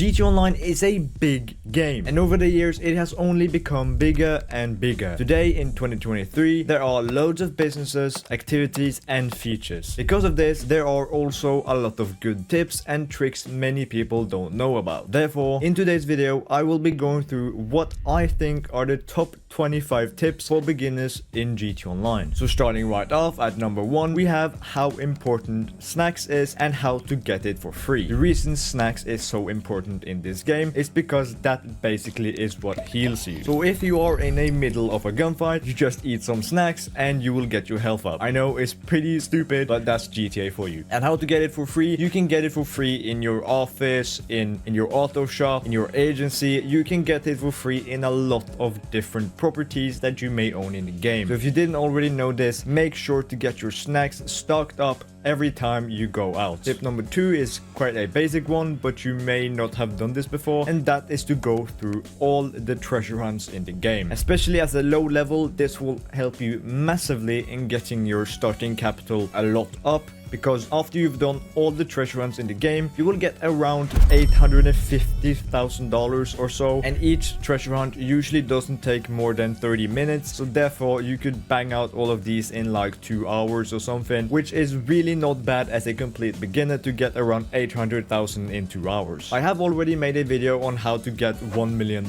GTA Online is a big game, and over the years it has only become bigger and bigger. Today in 2023 there are loads of businesses, activities and features. Because of this, there are also a lot of good tips and tricks many people don't know about. Therefore, in today's video I will be going through what I think are the top 25 tips for beginners in GTA Online. So starting right off at number 1, we have how important snacks is and how to get it for free. The reason snacks is so important in this game is because that basically is what heals you. So if you are in the middle of a gunfight, you just eat some snacks and you will get your health up. I know it's pretty stupid, but that's GTA for you. And how to get it for free? You can get it for free in your office, in your auto shop, in your agency. You can get it for free in a lot of different properties that you may own in the game. So if you didn't already know this, make sure to get your snacks stocked up every time you go out. Tip number 2 is quite a basic one, but you may not have done this before, and that is to go through all the treasure hunts in the game. Especially as a low level, this will help you massively in getting your starting capital a lot up, because after you've done all the treasure hunts in the game, you will get around $850,000 or so, and each treasure hunt usually doesn't take more than 30 minutes, so therefore you could bang out all of these in like 2 hours or something, which is really not bad as a complete beginner to get around 800,000 in 2 hours. I have already made a video on how to get $1 million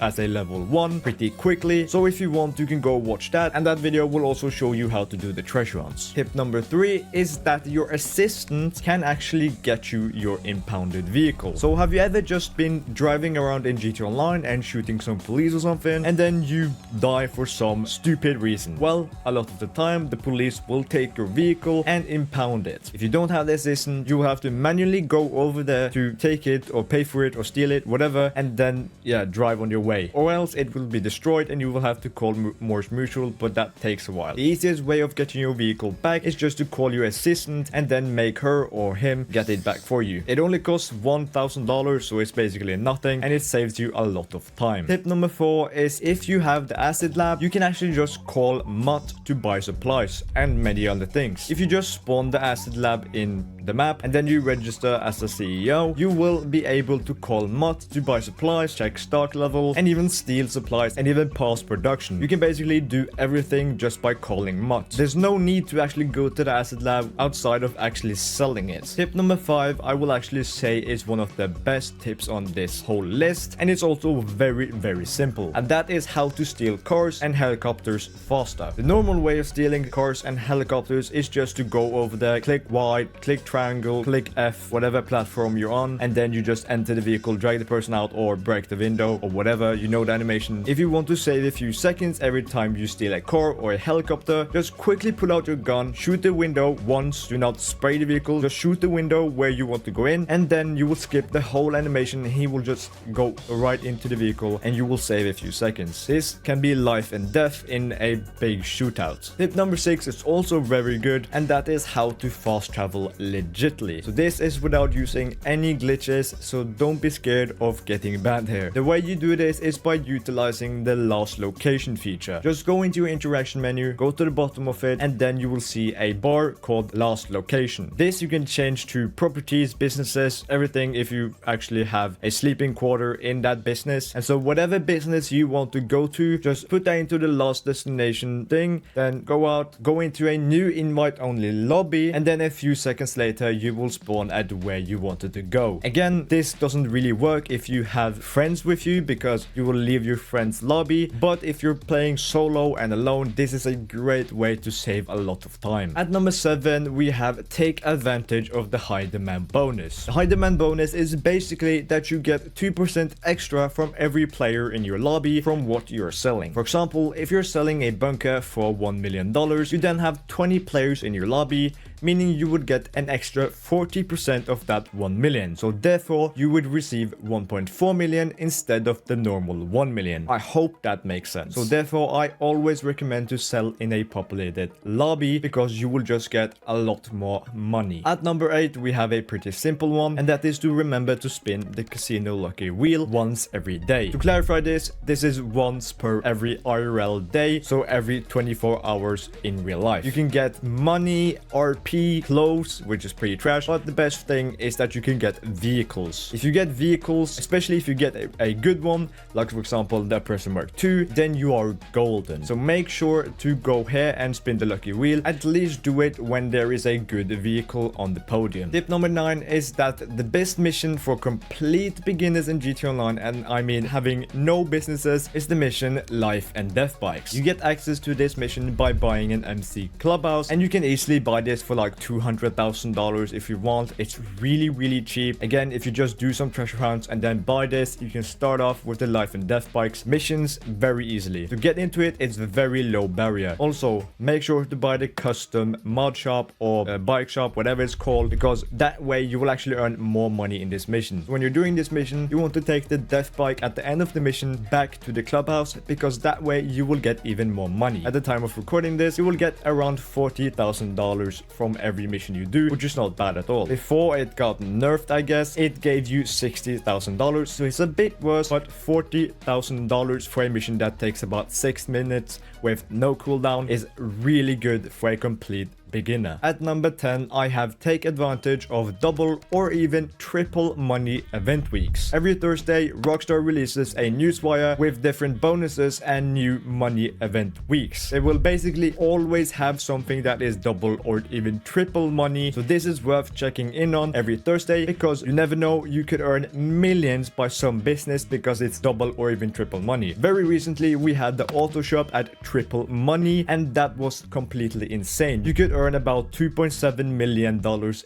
as a level 1 pretty quickly, so if you want you can go watch that, and that video will also show you how to do the treasure hunts. Tip number 3 is that your assistant can actually get you your impounded vehicle. So have you ever just been driving around in GTA Online and shooting some police or something, and then you die for some stupid reason? Well, a lot of the time the police will take your vehicle and impound it. If you don't have the assistant, you will have to manually go over there to take it or pay for it or steal it, whatever, and then drive on your way, or else it will be destroyed and you will have to call Morse Mutual, but that takes a while. The easiest way of getting your vehicle back is just to call your assistant and then make her or him get it back for you. It only costs $1,000, so it's basically nothing, and it saves you a lot of time. Tip number 4 is if you have the acid lab, you can actually just call Mutt to buy supplies and many other things. If you just spawn the acid lab in the map and then you register as a CEO, you will be able to call Mutt to buy supplies, check stock level, and even steal supplies and even pass production. You can basically do everything just by calling Mutt. There's no need to actually go to the acid lab outside of actually selling it. Tip number 5 I will actually say is one of the best tips on this whole list, and it's also very simple, and that is how to steal cars and helicopters faster. The normal way of stealing cars and helicopters is just to go over there, click Y, click triangle, click F, whatever platform you're on, and then you just enter the vehicle, drag the person out or break the window or whatever. You know the animation. If you want to save a few seconds every time you steal a car or a helicopter, just quickly pull out your gun, shoot the window once. Do not spray the vehicle, just shoot the window where you want to go in, and then you will skip the whole animation. He will just go right into the vehicle and you will save a few seconds. This can be life and death in a big shootout. Tip number 6 is also very good, and that is how to fast travel legitly. So this is without using any glitches, so don't be scared of getting banned here. The way you do this is by utilizing the last location feature. Just go into your interaction menu, go to the bottom of it, and then you will see a bar called last location. This you can change to properties, businesses, everything if you actually have a sleeping quarter in that business. And so whatever business you want to go to, just put that into the last destination thing, then go out, go into a new invite only lobby, and then a few seconds later you will spawn at where you wanted to go. Again, this doesn't really work if you have friends with you, because you will leave your friend's lobby, but if you're playing solo and alone, this is a great way to save a lot of time. At number 7 we have take advantage of the high demand bonus. The high demand bonus is basically that you get 2% extra from every player in your lobby from what you're selling. For example, if you're selling a bunker for $1 million, you then have 20 players in your lobby, meaning you would get an extra 40% of that 1 million. So therefore, you would receive 1.4 million instead of the normal 1 million. I hope that makes sense. So therefore, I always recommend to sell in a populated lobby, because you will just get a lot more money. At number 8, we have a pretty simple one, and that is to remember to spin the casino lucky wheel once every day. To clarify this is once per every IRL day, so every 24 hours in real life. You can get money, RP, clothes, which is pretty trash, but the best thing is that you can get vehicles. If you get vehicles, especially if you get a good one, like for example the Opressor MK2, then you are golden. So make sure to go here and spin the lucky wheel. At least do it when there is a good vehicle on the podium. Tip number 9 is that the best mission for complete beginners in GTA Online, and I mean having no businesses, is the mission Life and Death Bikes. You get access to this mission by buying an MC Clubhouse, and you can easily buy this for like $200,000 if you want. It's really cheap. Again, if you just do some treasure hunts and then buy this, you can start off with the Life and Death Bikes missions very easily. To get into it, it's a very low barrier. Also, make sure to buy the custom mod shop or bike shop, whatever it's called, because that way you will actually earn more money in this mission. When you're doing this mission, you want to take the death bike at the end of the mission back to the clubhouse, because that way you will get even more money. At the time of recording this, you will get around $40,000 from every mission you do, which is not bad at all. Before it got nerfed, I guess, it gave you $60,000, so it's a bit worse, but $40,000 for a mission that takes about 6 minutes with no cooldown is really good for a complete beginner. At number 10, I have take advantage of double or even triple money event weeks. Every Thursday, Rockstar releases a newswire with different bonuses and new money event weeks. They will basically always have something that is double or even triple money, so this is worth checking in on every Thursday, because you never know, you could earn millions by some business because it's double or even triple money. Very recently, we had the auto shop at triple money, and that was completely insane. You could earn about $2.7 million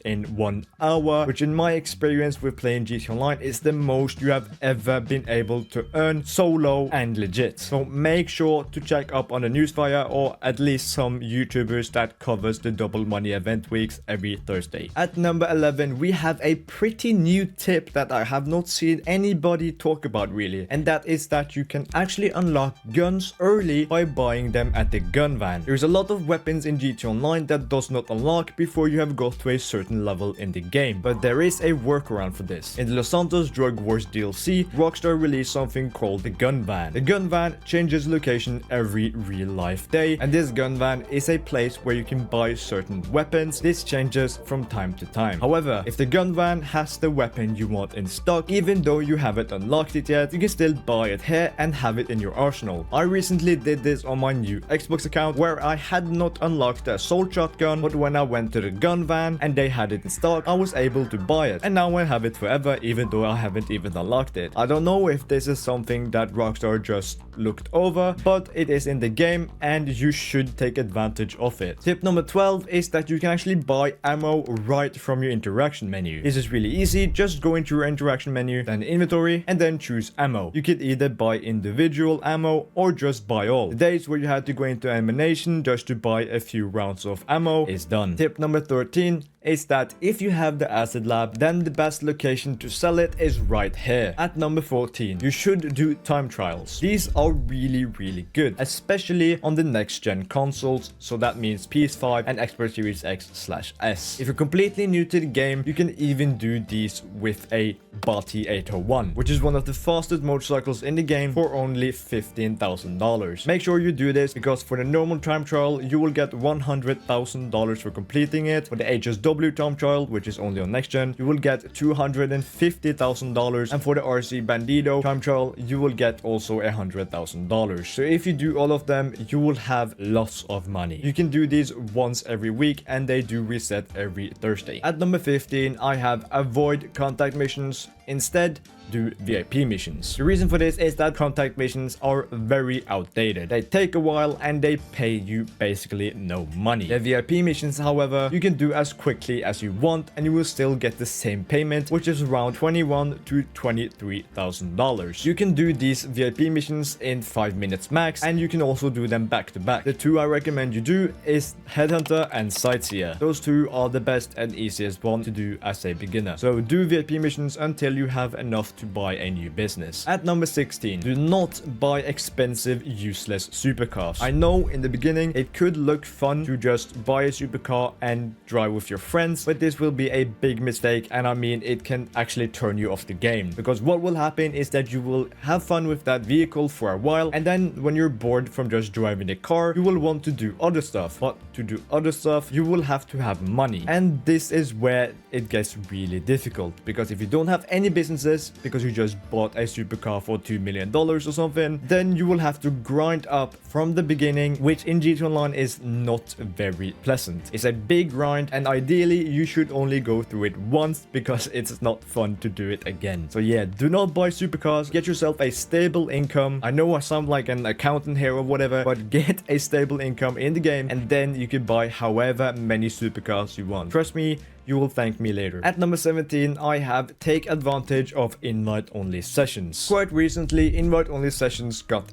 in 1 hour, which in my experience with playing GTA Online is the most you have ever been able to earn solo and legit. So make sure to check up on the newsfire, or at least some YouTubers that covers the double money event weeks every Thursday. At number 11, we have a pretty new tip that I have not seen anybody talk about really, and that is that you can actually unlock guns early by buying them at the gun van. There's a lot of weapons in GTA Online that does not unlock before you have got to a certain level in the game, but there is a workaround for this. In the Los Santos Drug Wars DLC, Rockstar released something called the gun van. The gun van changes location every real life day, and this gun van is a place where you can buy certain weapons. This changes from time to time. However, if the gun van has the weapon you want in stock, even though you haven't unlocked it yet, you can still buy it here and have it in your arsenal. I recently did this on my new Xbox account, where I had not unlocked the assault shotgun, but when I went to the gun van and they had it in stock, I was able to buy it, and now I have it forever even though I haven't even unlocked it. I don't know if this is something that Rockstar just looked over, but it is in the game and you should take advantage of it. Tip number 12 is that you can actually buy ammo right from your interaction menu. This is really easy. Just go into your interaction menu, then inventory, and then choose ammo. You could either buy individual ammo or just buy all. The days where you had to go into ammunition just to buy a few rounds of ammo is done. Tip number 13 is that if you have the acid lab, then the best location to sell it is right here. At number 14, you should do time trials. These are really good, especially on the next gen consoles, so that means PS5 and Xbox Series X/S. If you're completely new to the game, you can even do these with a Bati 801, which is one of the fastest motorcycles in the game, for only $15,000. Make sure you do this, because for the normal time trial you will get $100,000 for completing it. For the HSW time trial, which is only on next gen, you will get $250,000, and for the RC Bandido time trial you will get also $100,000. So if you do all of them, you will have lots of money. You can do these once every week, and they do reset every Thursday. At number 15, I have avoid contact missions. Instead, do VIP missions. The reason for this is that contact missions are very outdated. They take a while and they pay you basically no money. The VIP missions, however, you can do as quickly as you want and you will still get the same payment, which is around $21,000 to $23,000. You can do these VIP missions in 5 minutes max, and you can also do them back to back. The two I recommend you do is Headhunter and Sightseer. Those two are the best and easiest one to do as a beginner. So do VIP missions until you have enough to buy a new business. At number 16, do not buy expensive, useless supercars. I know in the beginning it could look fun to just buy a supercar and drive with your friends, but this will be a big mistake, and I mean it can actually turn you off the game, because what will happen is that you will have fun with that vehicle for a while, and then when you're bored from just driving the car, you will want to do other stuff. But to do other stuff, you will have to have money, and this is where it gets really difficult, because if you don't have any businesses because you just bought a supercar for $2 million or something, then you will have to grind up from the beginning, which in GTA Online is not very pleasant. It's a big grind, and ideally you should only go through it once because it's not fun to do it again. So yeah, do not buy supercars. Get yourself a stable income. I know I sound like an accountant here or whatever, but get a stable income in the game, and then you can buy however many supercars you want. Trust me, you will thank me later. At number 17, I have take advantage of invite-only sessions. Quite recently, invite-only sessions got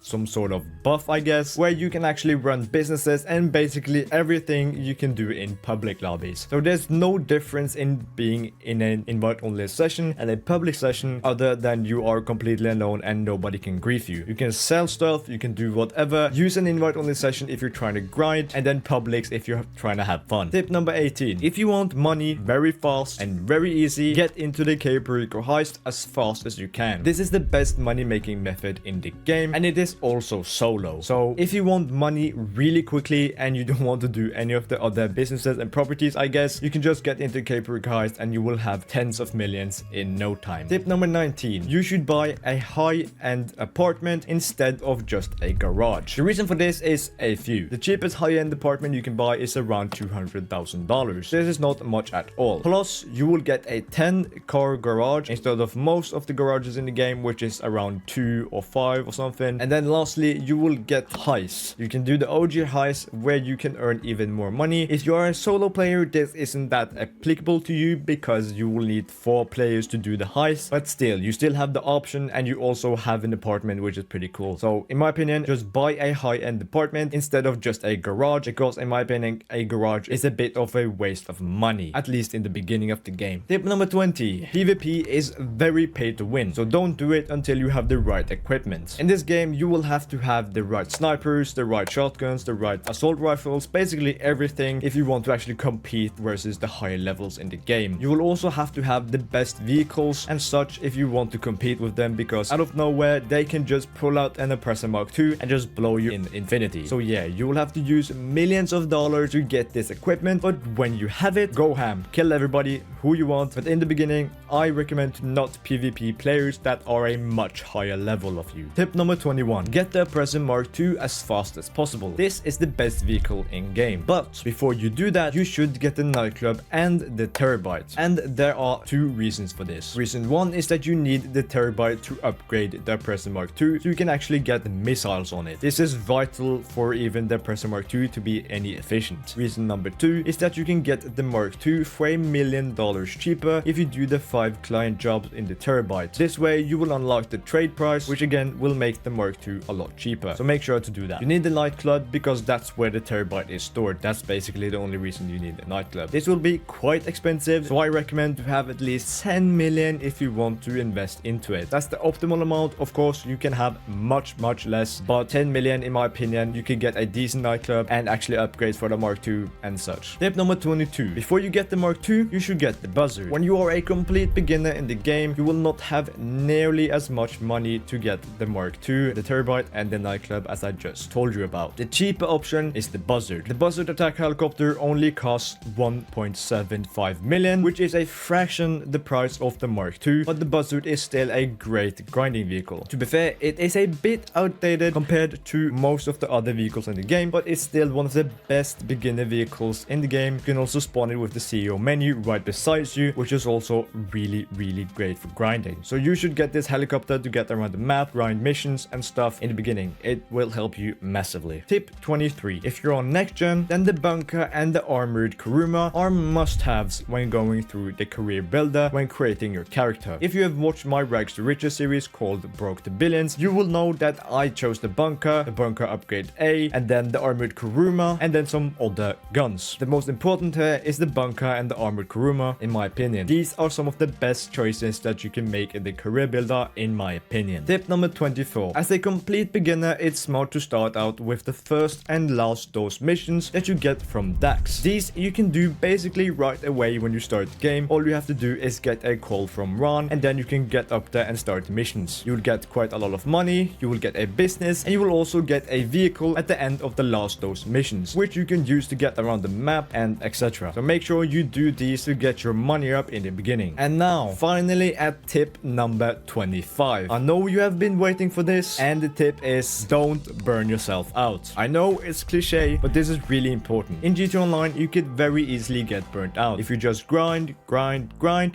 some sort of buff, I guess, where you can actually run businesses and basically everything you can do in public lobbies. So there's no difference in being in an invite-only session and a public session other than you are completely alone and nobody can grief you. You can sell stuff, you can do whatever. Use an invite-only session if you're trying to grind, and then publics if you're trying to have fun. Tip number 18. If you want money very fast and very easy, get into the Kuruma heist as fast as you can. This is the best money making method in the game, and it is also solo. So if you want money really quickly and you don't want to do any of the other businesses and properties, I guess, you can just get into Kuruma heist and you will have tens of millions in no time. Tip number 19. You should buy a high-end apartment instead of just a garage. The reason for this is a few. The cheapest high-end apartment you can buy is around $200,000. This is not much at all. Plus, you will get a 10-car garage instead of most of the garages in the game, which is around 2 or 5 or something. And then lastly, you will get heists. You can do the OG heist where you can earn even more money. If you are a solo player, this isn't that applicable to you because you will need 4 players to do the heist, but still, you still have the option, and you also have an apartment, which is pretty cool. So in my opinion, just buy a high-end apartment instead of just a garage, because in my opinion, a garage is a bit of a waste of money, at least in the beginning of the game. Tip number 20. PvP is very pay to win, so don't do it until you have the right equipment. In this game, you will have to have the right snipers, the right shotguns, the right assault rifles, basically everything if you want to actually compete versus the higher levels in the game. You will also have to have the best vehicles and such if you want to compete with them, because out of nowhere they can just pull out an Opressor MK2 and just blow you in infinity. So yeah, you will have to use millions of dollars to get this equipment, but when you have it, go ham, kill everybody who you want. But in the beginning, I recommend to not PvP players that are a much higher level of you. Tip number 21. Get the Opressor MK2 as fast as possible. This is the best vehicle in game, but before you do that, you should get the nightclub and the terabyte, and there are 2 reasons for this. Reason 1 is that you need the terabyte to upgrade the Opressor MK2 so you can actually get missiles on it. This is vital for even the Opressor MK2 to be any efficient. Reason number 2 is that you can get the Mark II for $1 million cheaper if you do the 5 client jobs in the terabyte. This way you will unlock the trade price, which again will make the Mark II a lot cheaper. So make sure to do that. You need the nightclub because that's where the terabyte is stored. That's basically the only reason you need the nightclub. This will be quite expensive, so I recommend to have at least 10 million if you want to invest into it. That's the optimal amount. Of course, you can have much less, but 10 million in my opinion, you can get a decent nightclub and actually upgrade for the Mark II and such. Tip number 22. Before you get the Mark II, you should get the Buzzard. When you are a complete beginner in the game, you will not have nearly as much money to get the Mark II, the terabyte, and the nightclub as I just told you about. The cheaper option is the Buzzard. The Buzzard attack helicopter only costs 1.75 million, which is a fraction the price of the Mark II, but the Buzzard is still a great grinding vehicle. To be fair, it is a bit outdated compared to most of the other vehicles in the game, but it's still one of the best beginner vehicles in the game. You can also spawn it with the CEO menu right beside you, which is also really great for grinding. So you should get this helicopter to get around the map, grind missions and stuff. stuff in the beginning. It will help you massively. Tip 23. If you're on next gen, then the bunker and the armored Kuruma are must-haves when going through the career builder when creating your character. If you have watched my Rags to Riches series called Broke the Billions, you will know that I chose the bunker upgrade A, and then the armored Kuruma, and then some other guns. The most important here is the bunker and the armored Kuruma, in my opinion. These are some of the best choices that you can make in the career builder, in my opinion. Tip number 24. As a complete beginner, it's smart to start out with the first and last dose missions that you get from DAX. These you can do basically right away when you start the game. All you have to do is get a call from Ron, and then you can get up there and start the missions. You'll get quite a lot of money, you will get a business, and you will also get a vehicle at the end of the last dose missions, which you can use to get around the map and etc. So make sure you do these to get your money up in the beginning. And now, finally at tip number 25. I know you have been waiting for this, and the tip is don't burn yourself out. I know it's cliche, but this is really important. In GTA Online, you could very easily get burnt out. If you just grind,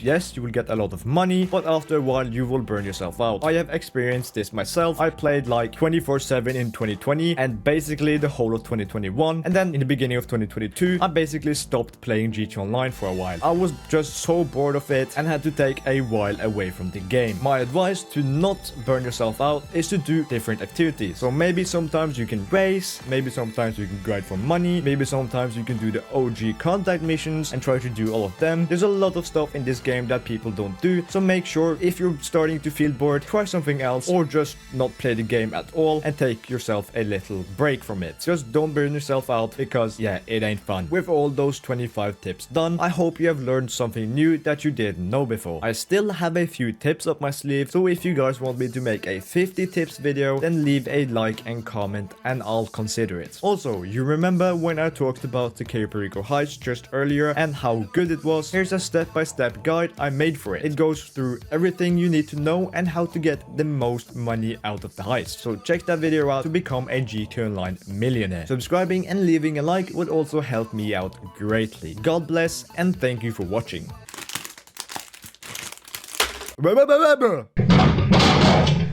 yes, you will get a lot of money, but after a while you will burn yourself out. I have experienced this myself. I played like 24/7 in 2020 and basically the whole of 2021, and then in the beginning of 2022 I basically stopped playing GTA Online for a while. I was just so bored of it and had to take a while away from the game. My advice to not burn yourself out is to do different activities. So maybe sometimes you can race, maybe sometimes you can grind for money, maybe sometimes you can do the OG contact missions and try to do all of them. There's a lot of stuff in this game that people don't do, so make sure if you're starting to feel bored, try something else, or just not play the game at all and take yourself a little break from it. Just don't burn yourself out, because yeah, it ain't fun. With all those 25 tips done, I hope you have learned something new that you didn't know before. I still have a few tips up my sleeve, so if you guys want me to make a 50 tips video, then leave a like and comment and I'll consider it. Also, you remember when I talked about the Cayo Perico heist just earlier and how good it was? Here's a step-by-step guide I made for it. It goes through everything you need to know and how to get the most money out of the heist. So check that video out to become a GTA Online millionaire. Subscribing and leaving a like would also help me out greatly. God bless and thank you for watching.